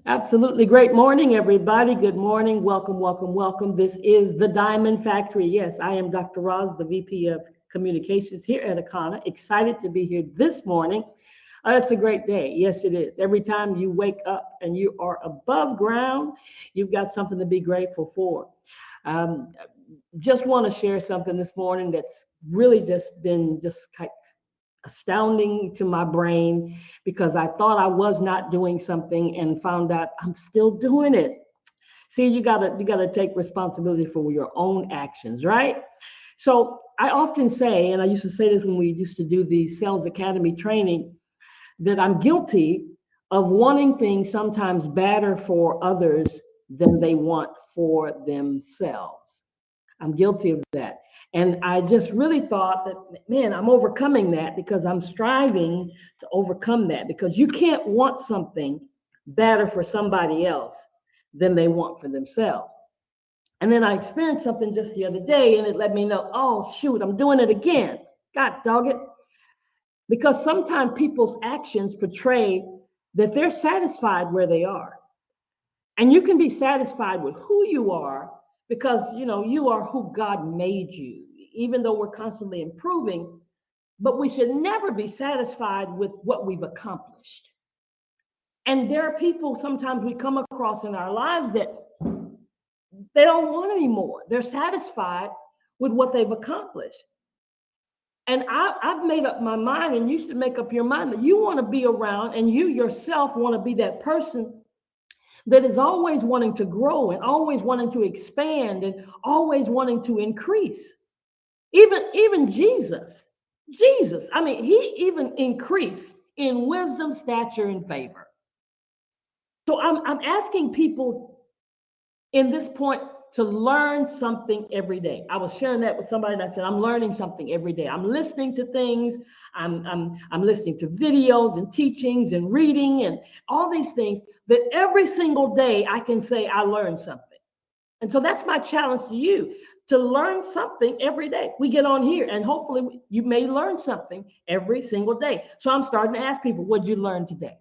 Absolutely. Great morning, everybody. Good morning. Welcome, welcome, welcome. This is the Diamond Factory. Yes, I am Dr. Roz, the VP of Communications here at Akana. Excited to be here this morning. It's a great day. Yes, it is. Every time you wake up and you are above ground, you've got something to be grateful for. Um, just want to share something this morning that's really just been just astounding to my brain because I thought I was not doing something and found out I'm still doing it. See, you gotta take responsibility for your own actions, right? So I often say, and I used to say this when we used to do the Sales Academy training, that I'm guilty of wanting things sometimes better for others than they want for themselves. I'm guilty of that. And I just really thought that, man, I'm overcoming that because I'm striving to overcome that because you can't want something better for somebody else than they want for themselves. And then I experienced something just the other day and it let me know, oh, shoot, I'm doing it again. God dog it. Because sometimes people's actions portray that they're satisfied where they are. And you can be satisfied with who you are because you are who God made you, even though we're constantly improving, but we should never be satisfied with what we've accomplished. And there are people sometimes we come across in our lives that they don't want anymore. They're satisfied with what they've accomplished. And I've made up my mind, and you should make up your mind that you want to be around and you yourself want to be that person that is always wanting to grow and always wanting to expand and always wanting to increase. Even Jesus, I mean, he even increased in wisdom, stature, and favor. So I'm asking people in this point to learn something every day. I was sharing that with somebody and I said, I'm learning something every day. I'm listening to things, I'm listening to videos and teachings and reading and all these things that every single day I can say I learned something. And so that's my challenge to you, to learn something every day. We get on here and hopefully you may learn something every single day. So I'm starting to ask people, what did you learn today?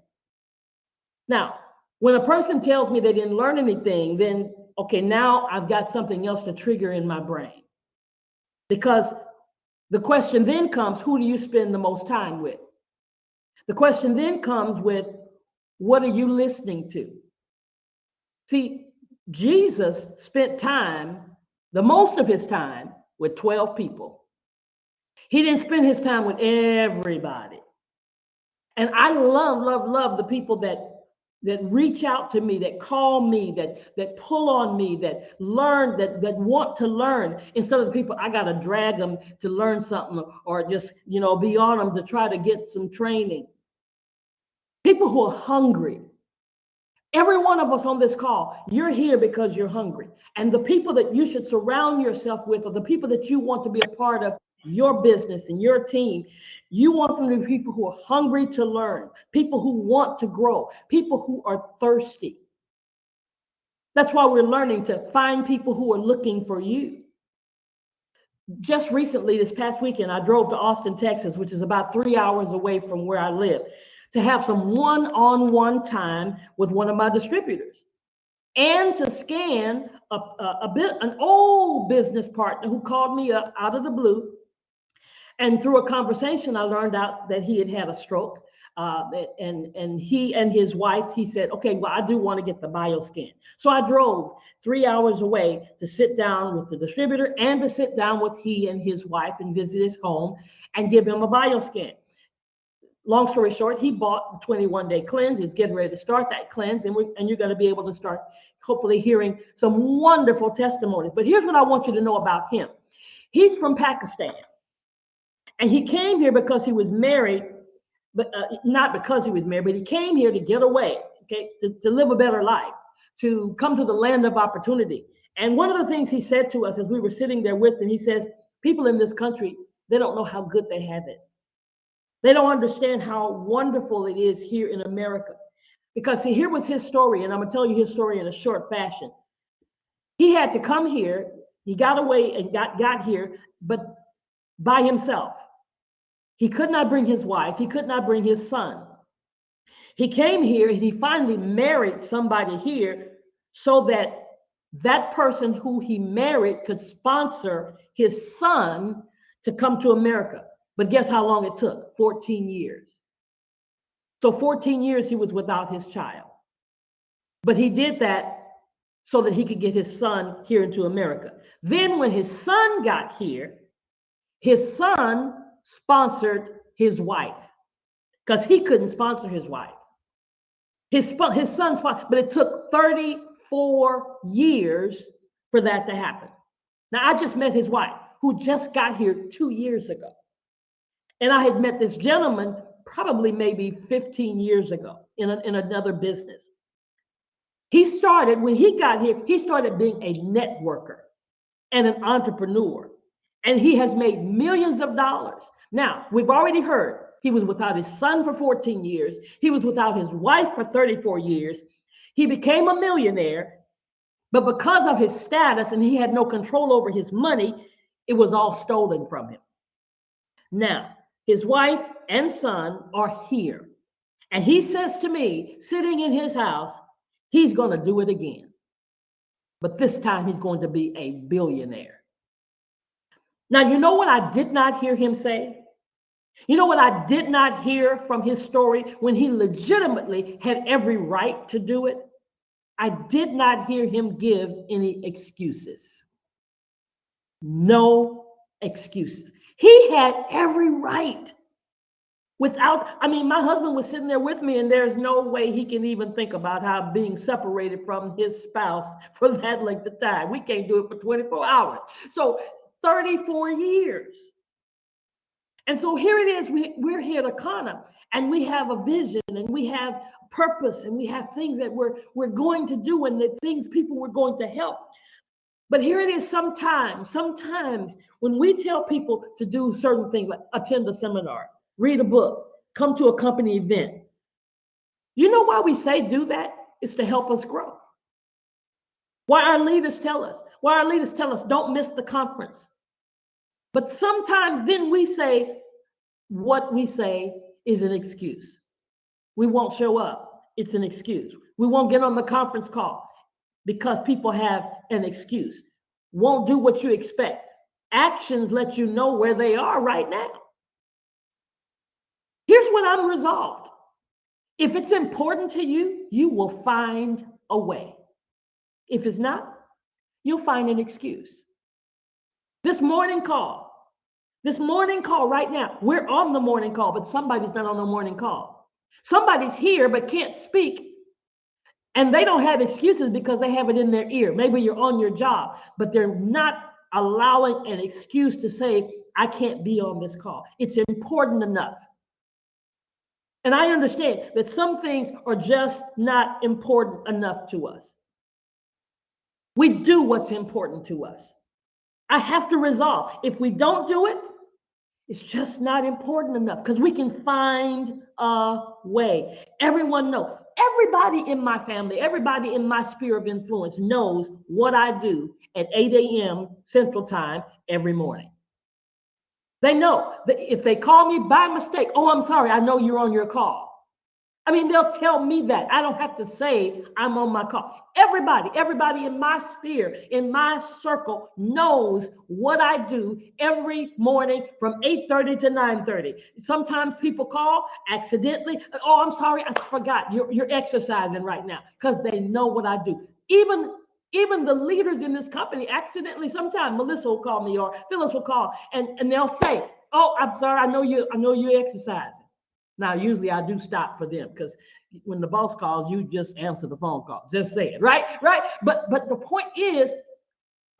Now, when a person tells me they didn't learn anything, then okay, now I've got something else to trigger in my brain. Because the question then comes, who do you spend the most time with? The question then comes with, what are you listening to? See, Jesus spent time, the most of his time, with 12 people. He didn't spend his time with everybody. And I love the people that reach out to me, that call me, that pull on me, that learn, that want to learn, instead of the people I gotta drag them to learn something or just be on them to try to get some training. People who are hungry. Every one of us on this call, you're here because you're hungry. And the people that you should surround yourself with are the people that you want to be a part of your business and your team. You want them to be people who are hungry to learn, people who want to grow, people who are thirsty. That's why we're learning to find people who are looking for you. Just recently, this past weekend, I drove to Austin, Texas, which is about 3 hours away from where I live, to have some one-on-one time with one of my distributors and to scan an old business partner who called me up out of the blue. And through a conversation, I learned out that he had had a stroke. And he and his wife, he said, okay, well, I do want to get the bioscan. So I drove 3 hours away to sit down with the distributor and to sit down with he and his wife and visit his home and give him a bioscan. Long story short, he bought the 21-day cleanse. He's getting ready to start that cleanse, and you're going to be able to start hopefully hearing some wonderful testimonies. But here's what I want you to know about him. He's from Pakistan, and he came here because he was married, but not because he was married, but he came here to get away, okay, to live a better life, to come to the land of opportunity. And one of the things he said to us as we were sitting there with him, he says, people in this country, they don't know how good they have it. They don't understand how wonderful it is here in America. Because see, here was his story, and I'm gonna tell you his story in a short fashion. He had to come here, he got away and got here, but by himself. He could not bring his wife, he could not bring his son. He came here and he finally married somebody here so that that person who he married could sponsor his son to come to America. But guess how long it took? 14 years. So 14 years he was without his child. But he did that so that he could get his son here into America. Then when his son got here, his son sponsored his wife because he couldn't sponsor his wife. His son sponsored, but it took 34 years for that to happen. Now, I just met his wife, who just got here 2 years ago. And I had met this gentleman probably maybe 15 years ago in another business. He started, when he got here, he started being a networker and an entrepreneur. And he has made millions of dollars. Now, we've already heard he was without his son for 14 years. He was without his wife for 34 years. He became a millionaire, but because of his status and he had no control over his money, it was all stolen from him. Now, his wife and son are here. And he says to me, sitting in his house, he's going to do it again. But this time he's going to be a billionaire. Now, you know what I did not hear him say? You know what I did not hear from his story when he legitimately had every right to do it? I did not hear him give any excuses. No excuses. He had every right. My husband was sitting there with me, and there's no way he can even think about how being separated from his spouse for that length of time. We can't do it for 24 hours. So 34 years. And so here it is, we're here at Akana, and we have a vision, and we have purpose, and we have things that we're going to do, and the things people we're going to help. But here it is, sometimes when we tell people to do certain things, like attend a seminar, read a book, come to a company event, you know why we say do that? It's to help us grow. Why our leaders tell us don't miss the conference. But sometimes then we say what we say is an excuse. We won't show up. It's an excuse. We won't get on the conference call because people have an excuse. Won't do what you expect. Actions let you know where they are right now. Here's what I'm resolved. If it's important to you, you will find a way. If it's not, you'll find an excuse. This morning call right now, we're on the morning call, but somebody's not on the morning call. Somebody's here but can't speak, and they don't have excuses because they have it in their ear. Maybe you're on your job, but they're not allowing an excuse to say, I can't be on this call. It's important enough. And I understand that some things are just not important enough to us. We do what's important to us. I have to resolve. If we don't do it, it's just not important enough because we can find a way. Everyone knows. Everybody in my family, everybody in my sphere of influence knows what I do at 8 a.m. Central Time every morning. They know that if they call me by mistake, oh, I'm sorry, I know you're on your call. I mean, they'll tell me that. I don't have to say I'm on my call. Everybody in my sphere, in my circle knows what I do every morning from 8:30 to 9:30. Sometimes people call accidentally. Oh, I'm sorry, I forgot. You're exercising right now, because they know what I do. Even the leaders in this company accidentally, sometimes Melissa will call me or Phyllis will call and they'll say, oh, I'm sorry, I know you're exercising. Now, usually I do stop for them because when the boss calls, you just answer the phone call. Just say it, right? But the point is,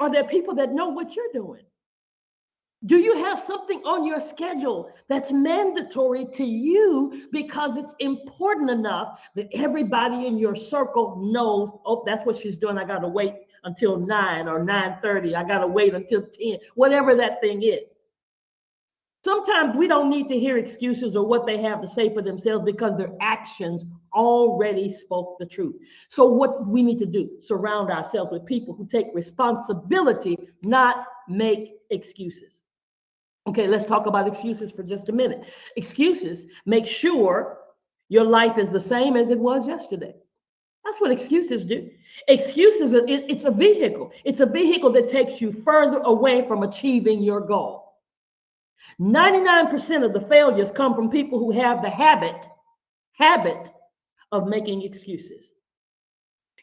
are there people that know what you're doing? Do you have something on your schedule that's mandatory to you because it's important enough that everybody in your circle knows, oh, that's what she's doing. I got to wait until 9 or 9:30. I got to wait until 10, whatever that thing is. Sometimes we don't need to hear excuses or what they have to say for themselves because their actions already spoke the truth. So what we need to do, surround ourselves with people who take responsibility, not make excuses. Okay, let's talk about excuses for just a minute. Excuses make sure Your life is the same as it was yesterday. That's what excuses do. Excuses, it's a vehicle. It's a vehicle that takes you further away from achieving your goal. 99% of the failures come from people who have the habit of making excuses.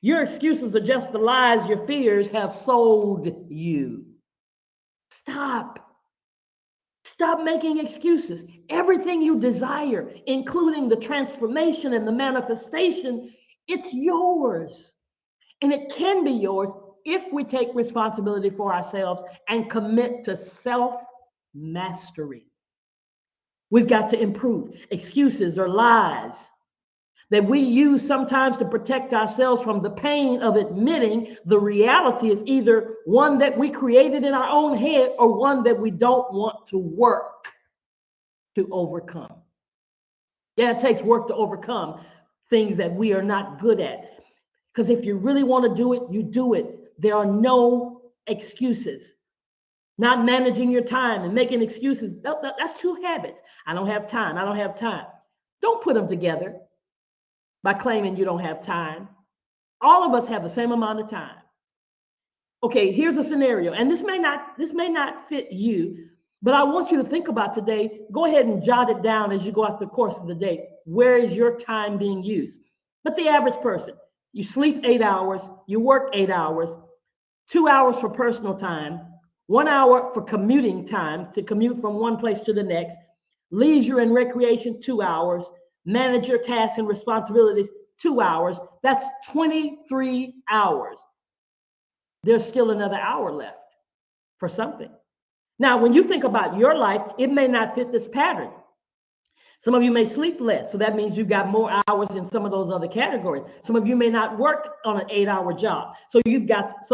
Your excuses are just the lies your fears have sold you. Stop. Stop making excuses. Everything you desire, including the transformation and the manifestation, it's yours. And it can be yours if we take responsibility for ourselves and commit to self-mastery. We've got to improve. Excuses are lies that we use sometimes to protect ourselves from the pain of admitting the reality is either one that we created in our own head or one that we don't want to work to overcome. Yeah, it takes work to overcome things that we are not good at. Because if you really want to do it, you do it. There are no excuses. Not managing your time and making excuses, that's two habits. I don't have time. I don't have time. Don't put them together by claiming you don't have time. All of us have the same amount of time. Okay, here's a scenario, and this may not fit you, but I want you to think about today. Go ahead and jot it down as you go out the course of the day. Where is your time being used? But the average person, you sleep 8 hours, you work 8 hours, 2 hours for personal time, 1 hour for commuting time to commute from one place to the next, leisure and recreation, 2 hours, manage your tasks and responsibilities, 2 hours. That's 23 hours. There's still another hour left for something. Now, when you think about your life, it may not fit this pattern. Some of you may sleep less, so that means you've got more hours in some of those other categories. Some of you may not work on an 8-hour job. So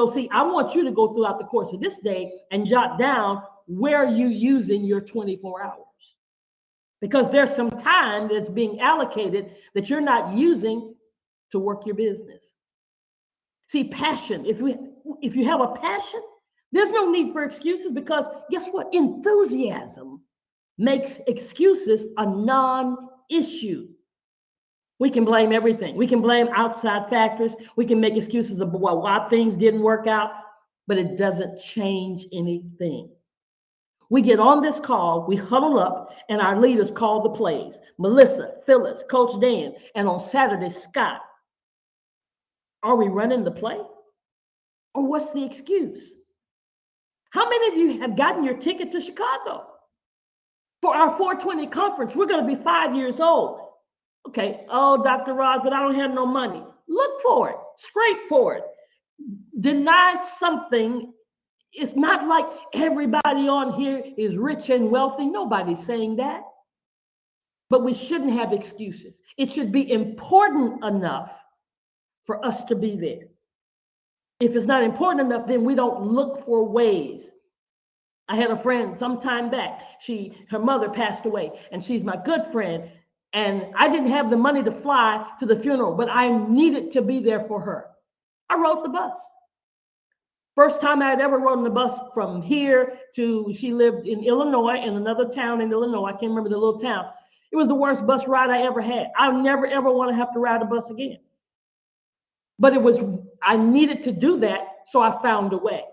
see, I want you to go throughout the course of this day and jot down where are you using your 24 hours. Because there's some time that's being allocated that you're not using to work your business. See, passion, if you have a passion, there's no need for excuses because guess what? Enthusiasm makes excuses a non-issue. We can blame everything. We can blame outside factors. We can make excuses about why things didn't work out, but it doesn't change anything. We get on this call, we huddle up, and our leaders call the plays. Melissa, Phyllis, Coach Dan, and on Saturday, Scott. Are we running the play? Or what's the excuse? How many of you have gotten your ticket to Chicago? For our 420 conference, we're going to be 5 years old. Okay, oh, Dr. Roz, but I don't have no money. Look for it, scrape for it. Deny something. It's not like everybody on here is rich and wealthy. Nobody's saying that. But we shouldn't have excuses. It should be important enough for us to be there. If it's not important enough, then we don't look for ways. I had a friend some time back. Her mother passed away, and she's my good friend. And I didn't have the money to fly to the funeral, but I needed to be there for her. I rode the bus. First time I had ever rode on the bus from here to, she lived in Illinois, in another town in Illinois. I can't remember the little town. It was the worst bus ride I ever had. I'll never, ever want to have to ride a bus again. But I needed to do that, so I found a way.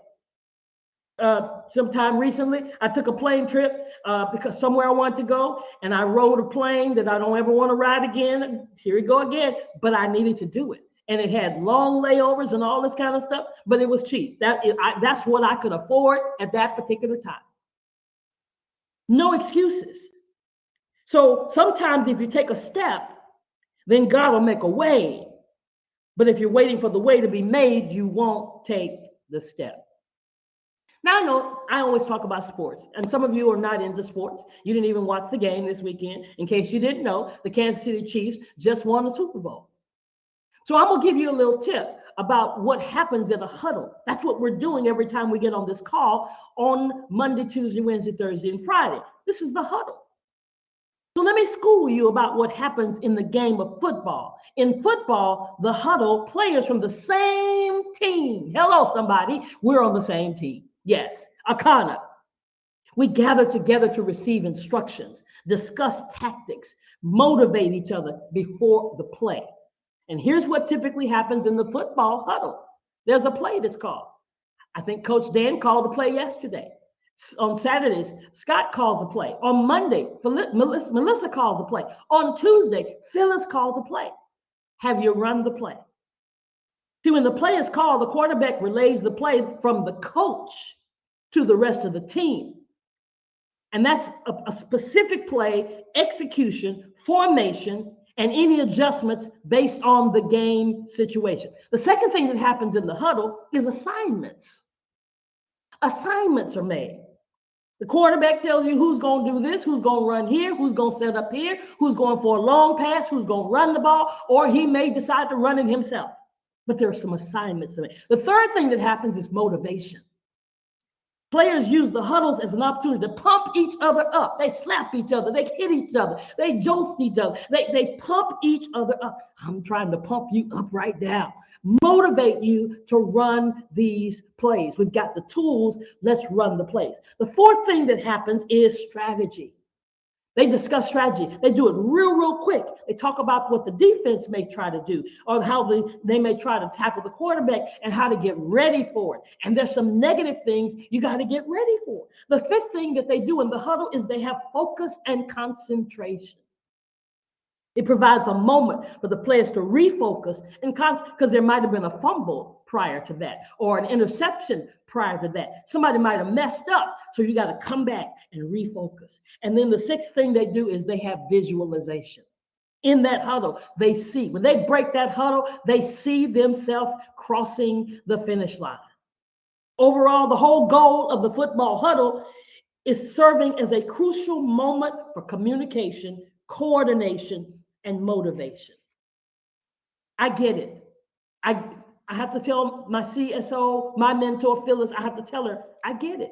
Sometime recently, I took a plane trip because somewhere I wanted to go, and I rode a plane that I don't ever want to ride again. Here we go again, but I needed to do it. And it had long layovers and all this kind of stuff, but it was cheap. That's what I could afford at that particular time. No excuses. So sometimes if you take a step, then God will make a way. But if you're waiting for the way to be made, you won't take the step. Now, I know I always talk about sports, and some of you are not into sports. You didn't even watch the game this weekend. In case you didn't know, the Kansas City Chiefs just won the Super Bowl. So I'm going to give you a little tip about what happens in a huddle. That's what we're doing every time we get on this call on Monday, Tuesday, Wednesday, Thursday, and Friday. This is the huddle. So let me school you about what happens in the game of football. In football, the huddle, players from the same team. Hello, somebody. We're on the same team. Yes, Akana. We gather together to receive instructions, discuss tactics, motivate each other before the play. And here's what typically happens in the football huddle. There's a play that's called. I think Coach Dan called a play yesterday. On Saturdays, Scott calls a play. On Monday, Melissa calls a play. On Tuesday, Phyllis calls a play. Have you run the play? See, when the play is called, the quarterback relays the play from the coach to the rest of the team. And that's a specific play, execution, formation, and any adjustments based on the game situation. The second thing that happens in the huddle is assignments. Assignments are made. The quarterback tells you who's going to do this, who's going to run here, who's going to set up here, who's going for a long pass, who's going to run the ball, or he may decide to run it himself. But there are some assignments to make. The third thing that happens is motivation. Players use the huddles as an opportunity to pump each other up. They slap each other. They hit each other. They jolt each other. They pump each other up. I'm trying to pump you up right now. Motivate you to run these plays. We've got the tools. Let's run the plays. The fourth thing that happens is strategy. They discuss strategy. They do it real quick. They talk about what the defense may try to do, or how they may try to tackle the quarterback and how to get ready for it. And there's some negative things you got to get ready for. The fifth thing that they do in the huddle is they have focus and concentration. It provides a moment for the players to refocus and because there might have been a fumble prior to that, or an interception prior to that. Somebody might have messed up, so you got to come back and refocus. And then the sixth thing they do is they have visualization. In that huddle, they see. When they break that huddle, they see themselves crossing the finish line. Overall, the whole goal of the football huddle is serving as a crucial moment for communication, coordination, and motivation. I get it. I have to tell my CSO, my mentor, Phyllis, I have to tell her, I get it.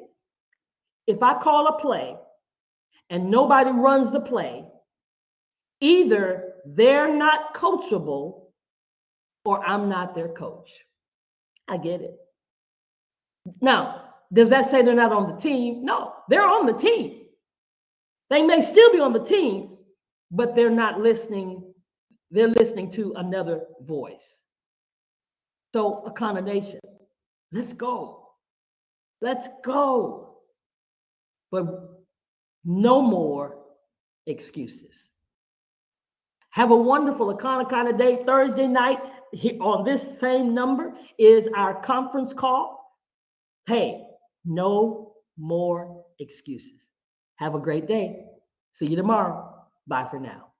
If I call a play and nobody runs the play, either they're not coachable or I'm not their coach. I get it. Now, does that say they're not on the team? No, they're on the team. They may still be on the team, but they're not listening. They're listening to another voice. So, Akana Nation, let's go. Let's go. But no more excuses. Have a wonderful Akana day. Thursday night here on this same number is our conference call. Hey, no more excuses. Have a great day. See you tomorrow. Bye for now.